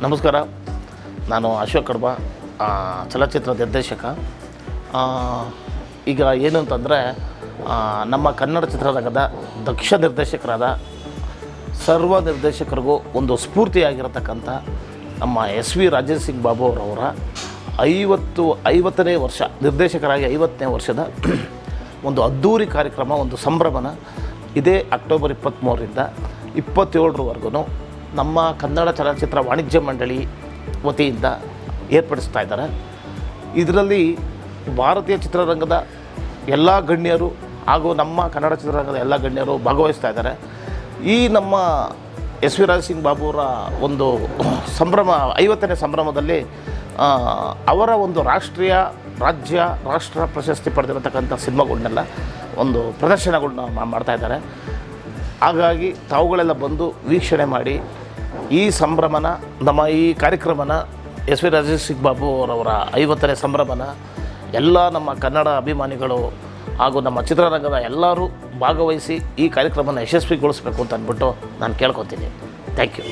ನಮಸ್ಕಾರ. ನಾನು ಅಶೋಕ್ ಕಡ್ಬ, ಚಲನಚಿತ್ರ ನಿರ್ದೇಶಕ. ಈಗ ಏನು ಅಂತಂದರೆ, ನಮ್ಮ ಕನ್ನಡ ಚಿತ್ರರಂಗದ ದಕ್ಷ ನಿರ್ದೇಶಕರಾದ ಸರ್ವ ನಿರ್ದೇಶಕರಿಗೂ ಒಂದು ಸ್ಫೂರ್ತಿಯಾಗಿರತಕ್ಕಂಥ ನಮ್ಮ SV ರಾಜೇಂದ್ರ ಸಿಂಗ್ ಬಾಬು ಅವರ 50ನೇ ವರ್ಷ ನಿರ್ದೇಶಕರಾಗಿ 50ನೇ ವರ್ಷದ ಒಂದು ಅದ್ಧೂರಿ ಕಾರ್ಯಕ್ರಮ, ಒಂದು ಸಂಭ್ರಮನ ಇದೇ ಅಕ್ಟೋಬರ್ 23ರಿಂದ 27ರವರೆಗೂ ನಮ್ಮ ಕನ್ನಡ ಚಲನಚಿತ್ರ ವಾಣಿಜ್ಯ ಮಂಡಳಿ ವತಿಯಿಂದ ಏರ್ಪಡಿಸ್ತಾ ಇದ್ದಾರೆ. ಇದರಲ್ಲಿ ಭಾರತೀಯ ಚಿತ್ರರಂಗದ ಎಲ್ಲ ಗಣ್ಯರು ಹಾಗೂ ನಮ್ಮ ಕನ್ನಡ ಚಿತ್ರರಂಗದ ಎಲ್ಲ ಗಣ್ಯರು ಭಾಗವಹಿಸ್ತಾ ಇದ್ದಾರೆ. ಈ ನಮ್ಮ SV ರಾಜೇಂದ್ರ ಸಿಂಗ್ ಬಾಬುವರ ಒಂದು ಸಂಭ್ರಮ, 50ನೇ ಸಂಭ್ರಮದಲ್ಲಿ ಅವರ ಒಂದು ರಾಷ್ಟ್ರೀಯ, ರಾಜ್ಯ, ರಾಷ್ಟ್ರ ಪ್ರಶಸ್ತಿ ಪಡೆದಿರತಕ್ಕಂಥ ಸಿನಿಮಾಗಳನ್ನೆಲ್ಲ ಒಂದು ಪ್ರದರ್ಶನಗಳನ್ನ ಮಾಡ್ತಾಯಿದ್ದಾರೆ. ಹಾಗಾಗಿ ತಾವುಗಳೆಲ್ಲ ಬಂದು ವೀಕ್ಷಣೆ ಮಾಡಿ ಈ ಸಂಭ್ರಮನ, ನಮ್ಮ ಈ ಕಾರ್ಯಕ್ರಮನ, SV ರಾಜೇಂದ್ರ ಸಿಂಗ್ ಬಾಬು ಅವರವರ 50ನೇ ಸಂಭ್ರಮನ ಎಲ್ಲ ನಮ್ಮ ಕನ್ನಡ ಅಭಿಮಾನಿಗಳು ಹಾಗೂ ನಮ್ಮ ಚಿತ್ರರಂಗದ ಎಲ್ಲರೂ ಭಾಗವಹಿಸಿ ಈ ಕಾರ್ಯಕ್ರಮನ ಯಶಸ್ವಿಗೊಳಿಸಬೇಕು ಅಂತ ಅಂದ್ಬಿಟ್ಟು ನಾನು ಕೇಳ್ಕೊತೀನಿ. Thank you.